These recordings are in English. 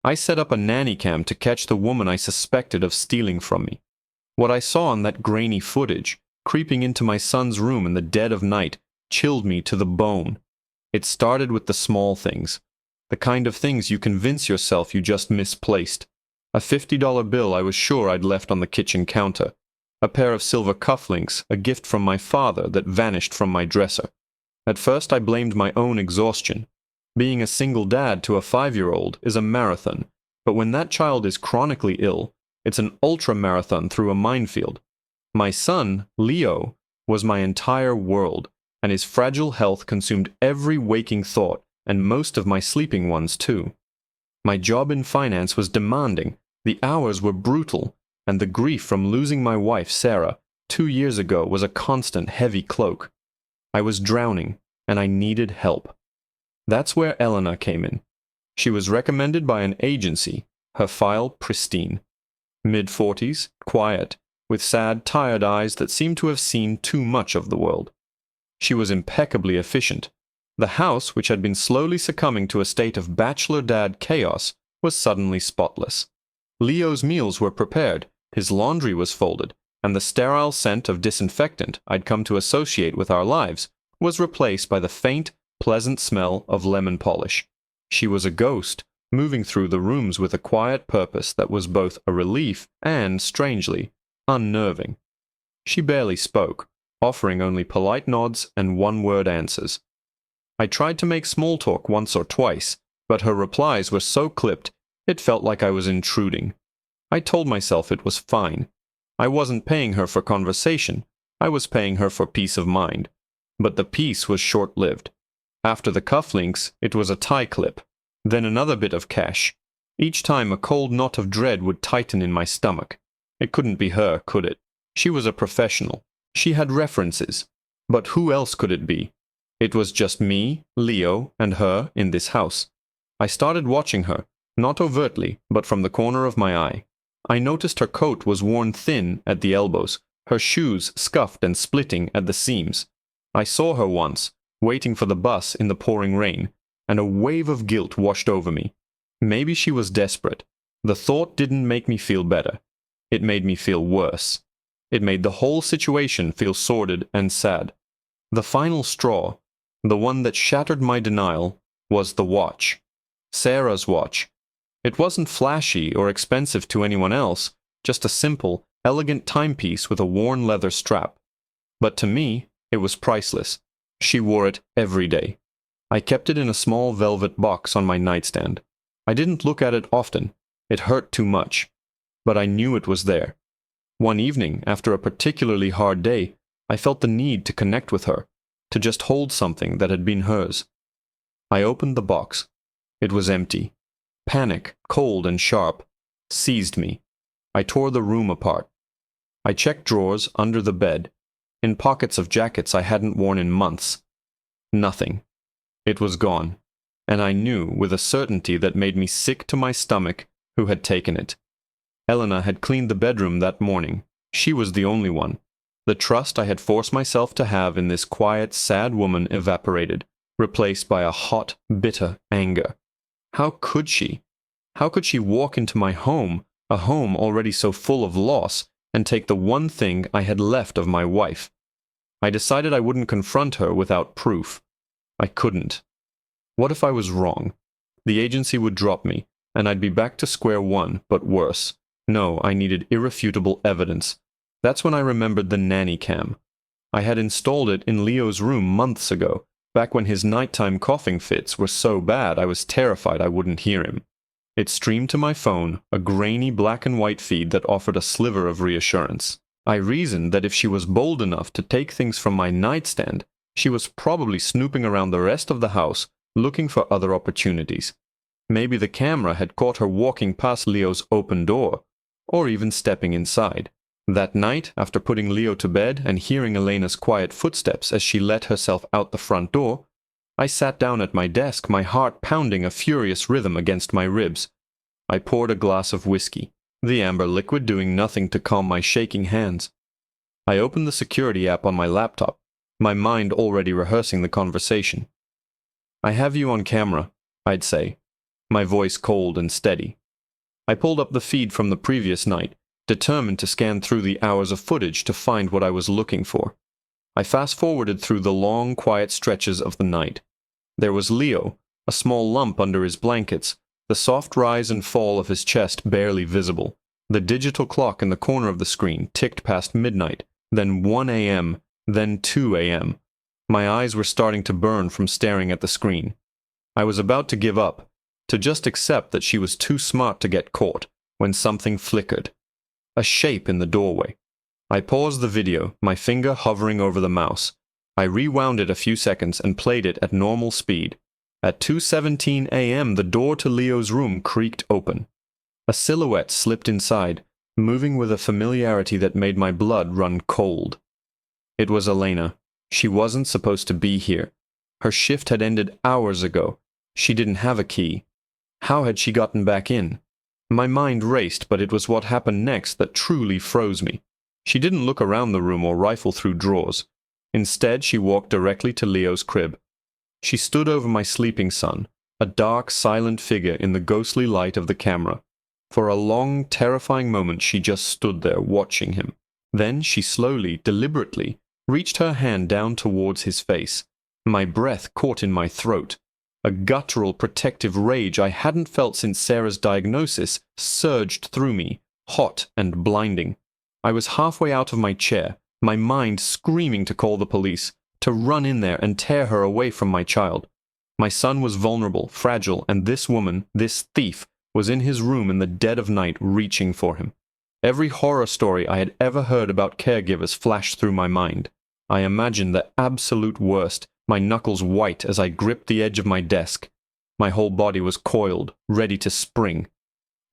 I set up a nanny cam to catch the woman I suspected of stealing from me. What I saw on that grainy footage, creeping into my son's room in the dead of night, chilled me to the bone. It started with the small things, the kind of things you convince yourself you just misplaced. A $50 bill I was sure I'd left on the kitchen counter. A pair of silver cufflinks, a gift from my father that vanished from my dresser. At first I blamed my own exhaustion. Being a single dad to a 5-year-old is a marathon, but when that child is chronically ill, it's an ultra-marathon through a minefield. My son, Leo, was my entire world, and his fragile health consumed every waking thought, and most of my sleeping ones too. My job in finance was demanding, the hours were brutal, and the grief from losing my wife, Sarah, 2 years ago was a constant heavy cloak. I was drowning, and I needed help. That's where Elena came in. She was recommended by an agency, her file pristine. Mid-40s, quiet, with sad, tired eyes that seemed to have seen too much of the world. She was impeccably efficient. The house, which had been slowly succumbing to a state of bachelor dad chaos, was suddenly spotless. Leo's meals were prepared, his laundry was folded, and the sterile scent of disinfectant I'd come to associate with our lives was replaced by the faint, pleasant smell of lemon polish. She was a ghost, moving through the rooms with a quiet purpose that was both a relief and, strangely, unnerving. She barely spoke, offering only polite nods and one-word answers. I tried to make small talk once or twice, but her replies were so clipped it felt like I was intruding. I told myself it was fine. I wasn't paying her for conversation, I was paying her for peace of mind. But the peace was short-lived. After the cufflinks, it was a tie clip, then another bit of cash. Each time a cold knot of dread would tighten in my stomach. It couldn't be her, could it? She was a professional. She had references. But who else could it be? It was just me, Leo, and her in this house. I started watching her, not overtly, but from the corner of my eye. I noticed her coat was worn thin at the elbows, her shoes scuffed and splitting at the seams. I saw her once, waiting for the bus in the pouring rain, and a wave of guilt washed over me. Maybe she was desperate. The thought didn't make me feel better. It made me feel worse. It made the whole situation feel sordid and sad. The final straw, the one that shattered my denial, was the watch. Sarah's watch. It wasn't flashy or expensive to anyone else, just a simple, elegant timepiece with a worn leather strap. But to me, it was priceless. She wore it every day. I kept it in a small velvet box on my nightstand. I didn't look at it often. It hurt too much. But I knew it was there. One evening, after a particularly hard day, I felt the need to connect with her, to just hold something that had been hers. I opened the box. It was empty. Panic, cold and sharp, seized me. I tore the room apart. I checked drawers under the bed, in pockets of jackets I hadn't worn in months. Nothing. It was gone, and I knew with a certainty that made me sick to my stomach who had taken it. Elena had cleaned the bedroom that morning. She was the only one. The trust I had forced myself to have in this quiet, sad woman evaporated, replaced by a hot, bitter anger. How could she? How could she walk into my home, a home already so full of loss, and take the one thing I had left of my wife? I decided I wouldn't confront her without proof. I couldn't. What if I was wrong? The agency would drop me, and I'd be back to square one, but worse. No, I needed irrefutable evidence. That's when I remembered the nanny cam. I had installed it in Leo's room months ago, back when his nighttime coughing fits were so bad I was terrified I wouldn't hear him. It streamed to my phone, a grainy black and white feed that offered a sliver of reassurance. I reasoned that if she was bold enough to take things from my nightstand, she was probably snooping around the rest of the house, looking for other opportunities. Maybe the camera had caught her walking past Leo's open door, or even stepping inside. That night, after putting Leo to bed and hearing Elena's quiet footsteps as she let herself out the front door, I sat down at my desk, my heart pounding a furious rhythm against my ribs. I poured a glass of whiskey, the amber liquid doing nothing to calm my shaking hands. I opened the security app on my laptop, my mind already rehearsing the conversation. "I have you on camera," I'd say. my voice cold and steady. I pulled up the feed from the previous night, determined to scan through the hours of footage to find what I was looking for. I fast-forwarded through the long, quiet stretches of the night. There was Leo, a small lump under his blankets, the soft rise and fall of his chest barely visible. The digital clock in the corner of the screen ticked past midnight, then 1 a.m., then 2 a.m. My eyes were starting to burn from staring at the screen. I was about to give up, to just accept that she was too smart to get caught, when something flickered. A shape in the doorway. I paused the video, my finger hovering over the mouse. I rewound it a few seconds and played it at normal speed. At 2:17 a.m., the door to Leo's room creaked open. A silhouette slipped inside, moving with a familiarity that made my blood run cold. It was Elena. She wasn't supposed to be here. Her shift had ended hours ago. She didn't have a key. How had she gotten back in? My mind raced, but it was what happened next that truly froze me. She didn't look around the room or rifle through drawers. Instead, she walked directly to Leo's crib. She stood over my sleeping son, a dark, silent figure in the ghostly light of the camera. For a long, terrifying moment she just stood there, watching him. Then she slowly, deliberately, reached her hand down towards his face. My breath caught in my throat. A guttural, protective rage I hadn't felt since Sarah's diagnosis surged through me, hot and blinding. I was halfway out of my chair, my mind screaming to call the police, to run in there and tear her away from my child. My son was vulnerable, fragile, and this woman, this thief, was in his room in the dead of night reaching for him. Every horror story I had ever heard about caregivers flashed through my mind. I imagined the absolute worst, my knuckles white as I gripped the edge of my desk. My whole body was coiled, ready to spring.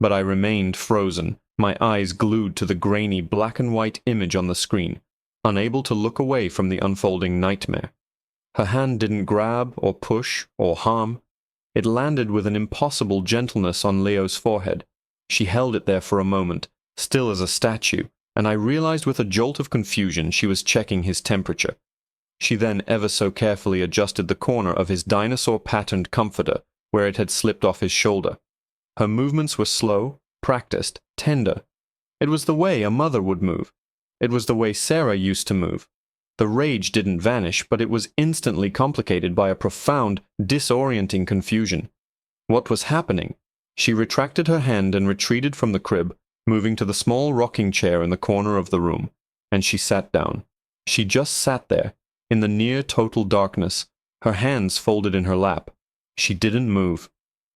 But I remained frozen, my eyes glued to the grainy black and white image on the screen, unable to look away from the unfolding nightmare. Her hand didn't grab or push or harm. It landed with an impossible gentleness on Leo's forehead. She held it there for a moment, still as a statue, and I realized with a jolt of confusion she was checking his temperature. She then ever so carefully adjusted the corner of his dinosaur-patterned comforter where it had slipped off his shoulder. Her movements were slow, practiced, tender. It was the way a mother would move. It was the way Sarah used to move. The rage didn't vanish, but it was instantly complicated by a profound, disorienting confusion. What was happening? She retracted her hand and retreated from the crib, moving to the small rocking chair in the corner of the room, and she sat down. She just sat there, in the near-total darkness, her hands folded in her lap. She didn't move.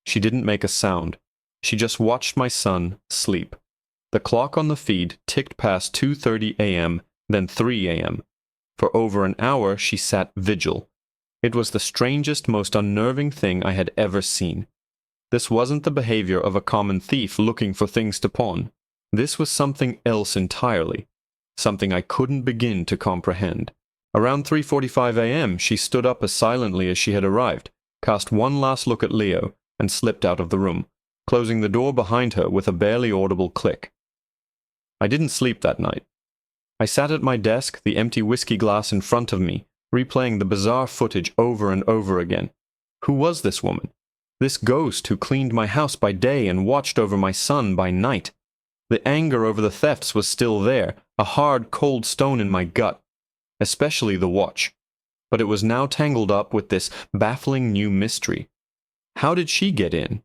She didn't make a sound. She just watched my son sleep. The clock on the feed ticked past 2:30 a.m., then 3 a.m. For over an hour she sat vigil. It was the strangest, most unnerving thing I had ever seen. This wasn't the behavior of a common thief looking for things to pawn. This was something else entirely, something I couldn't begin to comprehend. Around 3:45 a.m. she stood up as silently as she had arrived, cast one last look at Leo, and slipped out of the room, closing the door behind her with a barely audible click. I didn't sleep that night. I sat at my desk, the empty whiskey glass in front of me, replaying the bizarre footage over and over again. Who was this woman? This ghost who cleaned my house by day and watched over my son by night? The anger over the thefts was still there, a hard, cold stone in my gut. Especially the watch. But it was now tangled up with this baffling new mystery. How did she get in?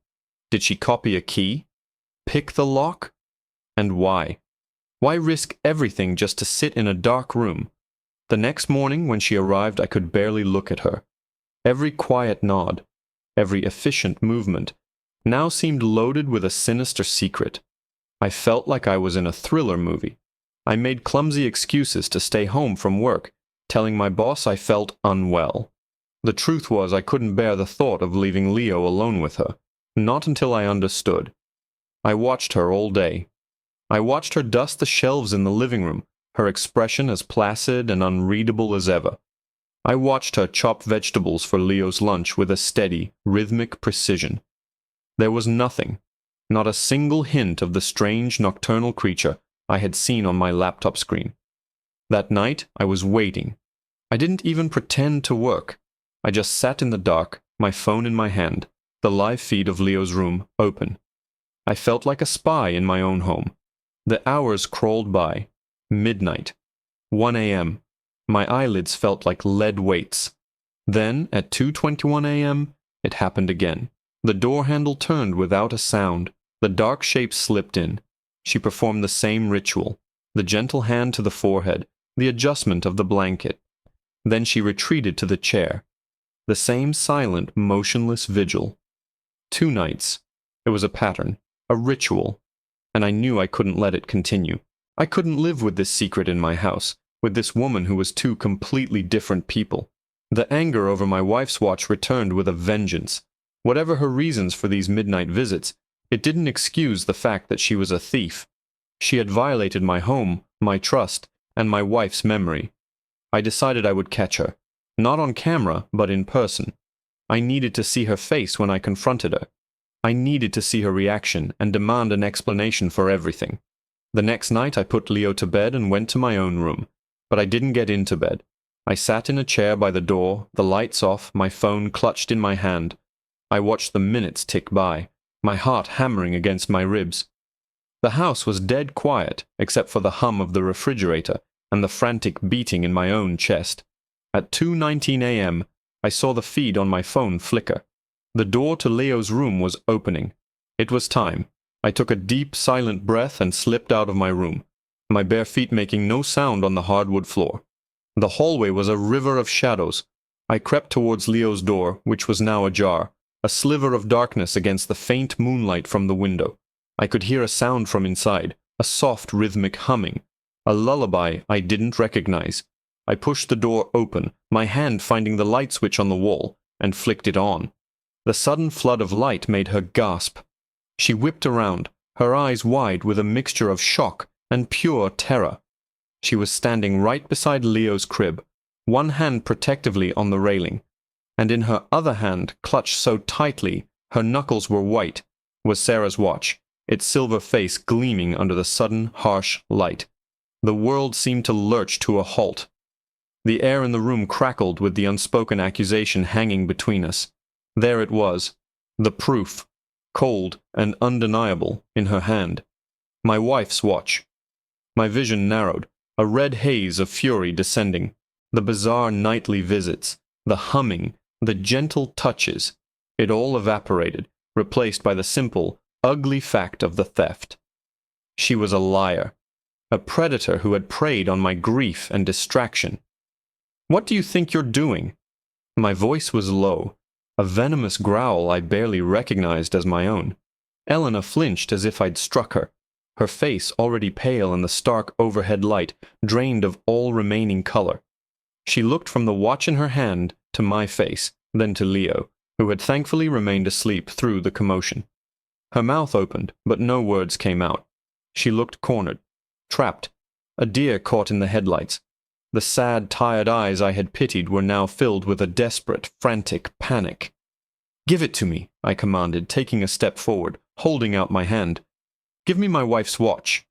Did she copy a key? Pick the lock? And why? Why risk everything just to sit in a dark room? The next morning when she arrived I could barely look at her. Every quiet nod, every efficient movement, now seemed loaded with a sinister secret. I felt like I was in a thriller movie. I made clumsy excuses to stay home from work, telling my boss I felt unwell. The truth was I couldn't bear the thought of leaving Leo alone with her, not until I understood. I watched her all day. I watched her dust the shelves in the living room, her expression as placid and unreadable as ever. I watched her chop vegetables for Leo's lunch with a steady, rhythmic precision. There was nothing, not a single hint of the strange nocturnal creature I had seen on my laptop screen. That night, I was waiting. I didn't even pretend to work. I just sat in the dark, my phone in my hand, the live feed of Leo's room open. I felt like a spy in my own home. The hours crawled by. Midnight. 1 a.m. My eyelids felt like lead weights. Then, at 2:21 a.m., it happened again. The door handle turned without a sound. The dark shape slipped in. She performed the same ritual. The gentle hand to the forehead, the adjustment of the blanket. Then she retreated to the chair. The same silent, motionless vigil. 2 nights. It was a pattern, a ritual, and I knew I couldn't let it continue. I couldn't live with this secret in my house, with this woman who was two completely different people. The anger over my wife's watch returned with a vengeance. Whatever her reasons for these midnight visits, it didn't excuse the fact that she was a thief. She had violated my home, my trust, and my wife's memory. I decided I would catch her, not on camera, but in person. I needed to see her face when I confronted her. I needed to see her reaction and demand an explanation for everything. The next night I put Leo to bed and went to my own room, but I didn't get into bed. I sat in a chair by the door, the lights off, my phone clutched in my hand. I watched the minutes tick by, my heart hammering against my ribs. The house was dead quiet, except for the hum of the refrigerator and the frantic beating in my own chest. At 2:19 a.m., I saw the feed on my phone flicker. The door to Leo's room was opening. It was time. I took a deep, silent breath and slipped out of my room, my bare feet making no sound on the hardwood floor. The hallway was a river of shadows. I crept towards Leo's door, which was now ajar, a sliver of darkness against the faint moonlight from the window. I could hear a sound from inside, a soft rhythmic humming, a lullaby I didn't recognize. I pushed the door open, my hand finding the light switch on the wall, and flicked it on. The sudden flood of light made her gasp. She whipped around, her eyes wide with a mixture of shock and pure terror. She was standing right beside Leo's crib, one hand protectively on the railing, and in her other hand, clutched so tightly her knuckles were white, was Sarah's watch, its silver face gleaming under the sudden, harsh light. The world seemed to lurch to a halt. The air in the room crackled with the unspoken accusation hanging between us. There it was, the proof, cold and undeniable, in her hand. My wife's watch. My vision narrowed, a red haze of fury descending. The bizarre nightly visits, the humming, the gentle touches, it all evaporated, replaced by the simple, ugly fact of the theft. She was a liar, a predator who had preyed on my grief and distraction. "What do you think you're doing?" My voice was low, a venomous growl I barely recognized as my own. Elena flinched as if I'd struck her, her face already pale in the stark overhead light, drained of all remaining color. She looked from the watch in her hand to my face, then to Leo, who had thankfully remained asleep through the commotion. Her mouth opened, but no words came out. She looked cornered, trapped, a deer caught in the headlights. The sad, tired eyes I had pitied were now filled with a desperate, frantic panic. "Give it to me," I commanded, taking a step forward, holding out my hand. "Give me my wife's watch."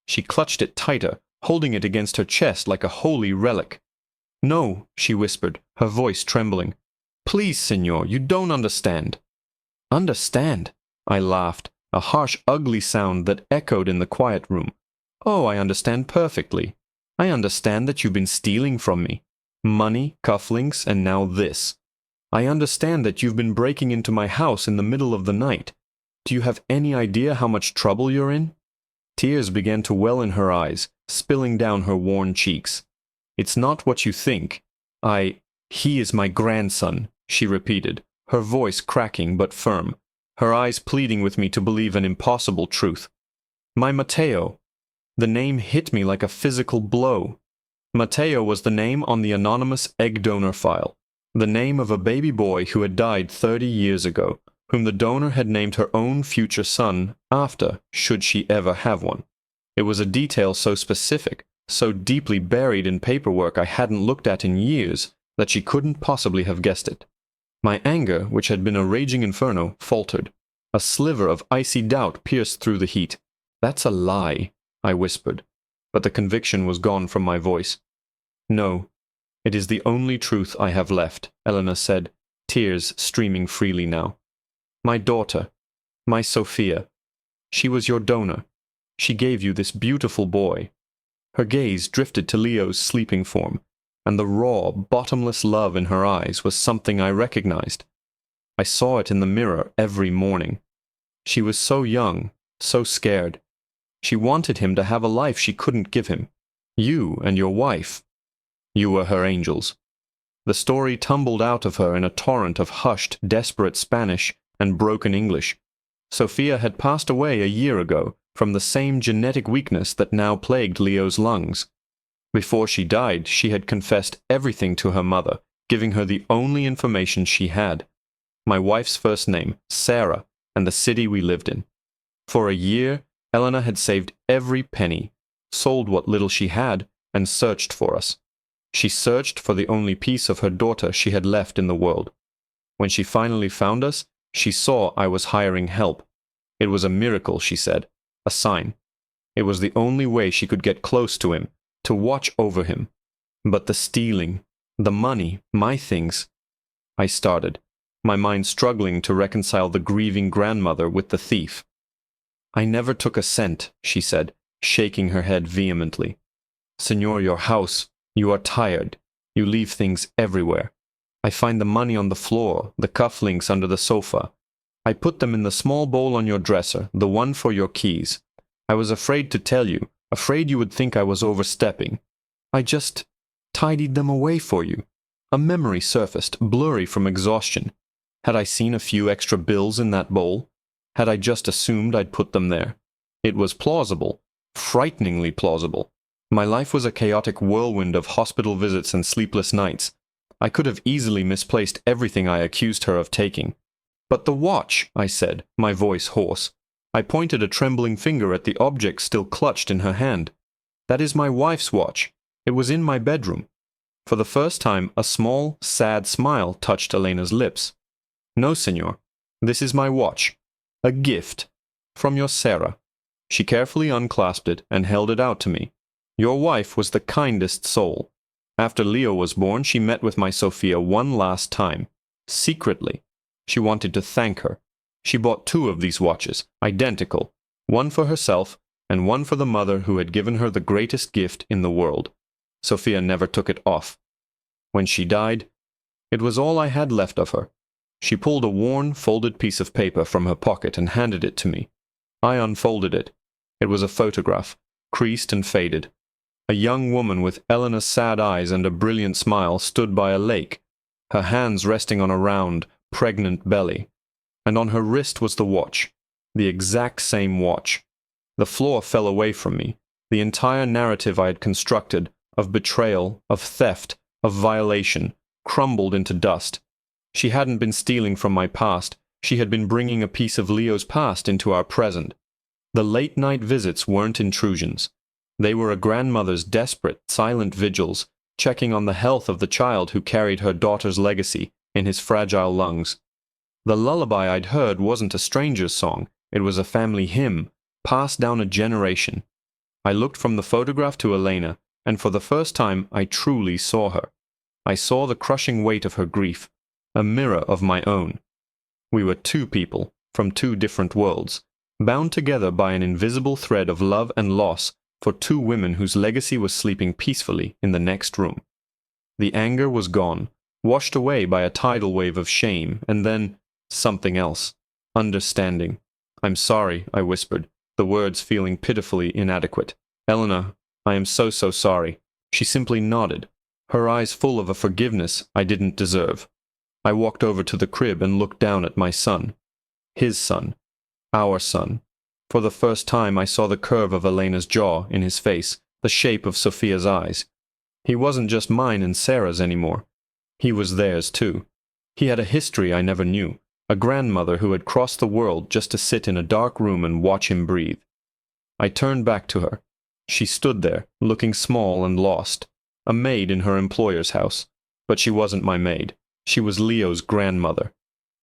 She clutched it tighter, holding it against her chest like a holy relic. "No," she whispered, her voice trembling. "Please, senor, you don't understand." "Understand?" I laughed, a harsh, ugly sound that echoed in the quiet room. "Oh, I understand perfectly. I understand that you've been stealing from me. Money, cufflinks, and now this. I understand that you've been breaking into my house in the middle of the night. Do you have any idea how much trouble you're in?" Tears began to well in her eyes, spilling down her worn cheeks. "It's not what you think. He is my grandson," she repeated, her voice cracking but firm, her eyes pleading with me to believe an impossible truth. "My Matteo." The name hit me like a physical blow. Matteo was the name on the anonymous egg donor file, the name of a baby boy who had died 30 years ago, whom the donor had named her own future son after, should she ever have one. It was a detail so specific, so deeply buried in paperwork I hadn't looked at in years, that she couldn't possibly have guessed it. My anger, which had been a raging inferno, faltered. A sliver of icy doubt pierced through the heat. "That's a lie," I whispered, but the conviction was gone from my voice. "No, it is the only truth I have left," Elena said, tears streaming freely now. My daughter, my Sophia. She was your donor. She gave you this beautiful boy." Her gaze drifted to Leo's sleeping form, and the raw, bottomless love in her eyes was something I recognized. I saw it in the mirror every morning. She was so young, so scared. She wanted him to have a life she couldn't give him. You and your wife. You were her angels. The story tumbled out of her in a torrent of hushed, desperate Spanish and broken English. Sophia had passed away a year ago from the same genetic weakness that now plagued Leo's lungs. Before she died, she had confessed everything to her mother, giving her the only information she had. My wife's first name, Sarah, and the city we lived in. For a year, Eleanor had saved every penny, sold what little she had, and searched for us. She searched for the only piece of her daughter she had left in the world. When she finally found us, she saw I was hiring help. It was a miracle, she said, a sign. It was the only way she could get close to him, to watch over him. But the stealing, the money, my things. I started, my mind struggling to reconcile the grieving grandmother with the thief. "I never took a cent," she said, shaking her head vehemently. "Señor, your house, you are tired. You leave things everywhere. I find the money on the floor, the cufflinks under the sofa. I put them in the small bowl on your dresser, the one for your keys. I was afraid to tell you, afraid you would think I was overstepping. I just tidied them away for you." A memory surfaced, blurry from exhaustion. Had I seen a few extra bills in that bowl? Had I just assumed I'd put them there? It was plausible, frighteningly plausible. My life was a chaotic whirlwind of hospital visits and sleepless nights. I could have easily misplaced everything I accused her of taking. "But the watch," I said, my voice hoarse. I pointed a trembling finger at the object still clutched in her hand. "That is my wife's watch. It was in my bedroom." For the first time, a small, sad smile touched Elena's lips. "No, señor. This is my watch. A gift. From your Sarah." She carefully unclasped it and held it out to me. "Your wife was the kindest soul. After Leo was born, she met with my Sophia one last time. Secretly. She wanted to thank her. She bought 2 of these watches, identical, one for herself and one for the mother who had given her the greatest gift in the world. Sophia never took it off. When she died, it was all I had left of her. She pulled a worn, folded piece of paper from her pocket and handed it to me. I unfolded it. It was a photograph, creased and faded. A young woman with Eleanor's sad eyes and a brilliant smile stood by a lake, her hands resting on a round, pregnant belly. And on her wrist was the watch, the exact same watch. The floor fell away from me. The entire narrative I had constructed, of betrayal, of theft, of violation, crumbled into dust. She hadn't been stealing from my past. She had been bringing a piece of Leo's past into our present. The late-night visits weren't intrusions. They were a grandmother's desperate, silent vigils, checking on the health of the child who carried her daughter's legacy in his fragile lungs. The lullaby I'd heard wasn't a stranger's song. It was a family hymn, passed down a generation. I looked from the photograph to Elena, and for the first time I truly saw her. I saw the crushing weight of her grief, a mirror of my own. We were 2 people, from 2 different worlds, bound together by an invisible thread of love and loss for 2 women whose legacy was sleeping peacefully in the next room. The anger was gone, washed away by a tidal wave of shame, and then something else. Understanding. "I'm sorry," I whispered, the words feeling pitifully inadequate. "Eleanor, I am so sorry." She simply nodded, her eyes full of a forgiveness I didn't deserve. I walked over to the crib and looked down at my son. His son. Our son. For the first time I saw the curve of Elena's jaw in his face, the shape of Sophia's eyes. He wasn't just mine and Sarah's anymore. He was theirs too. He had a history I never knew, a grandmother who had crossed the world just to sit in a dark room and watch him breathe. I turned back to her. She stood there, looking small and lost, a maid in her employer's house. But she wasn't my maid. She was Leo's grandmother.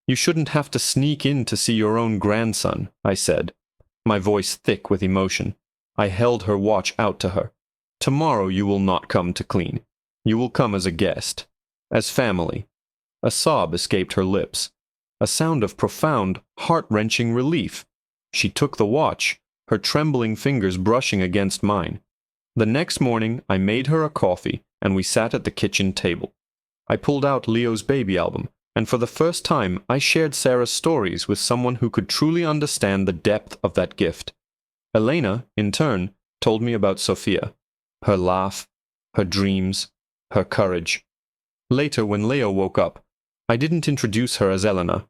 "You shouldn't have to sneak in to see your own grandson," I said, my voice thick with emotion. I held her watch out to her. "Tomorrow you will not come to clean. You will come as a guest, as family." A sob escaped her lips. a sound of profound, heart-wrenching relief. She took the watch, her trembling fingers brushing against mine. The next morning, I made her a coffee, and we sat at the kitchen table. I pulled out Leo's baby album, and for the first time, I shared Sarah's stories with someone who could truly understand the depth of that gift. Elena, in turn, told me about Sophia, her laugh, her dreams, her courage. Later, when Leo woke up, I didn't introduce her as Elena.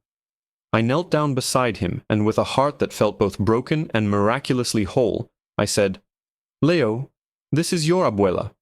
I knelt down beside him, and with a heart that felt both broken and miraculously whole, I said, "Leo, this is your abuela."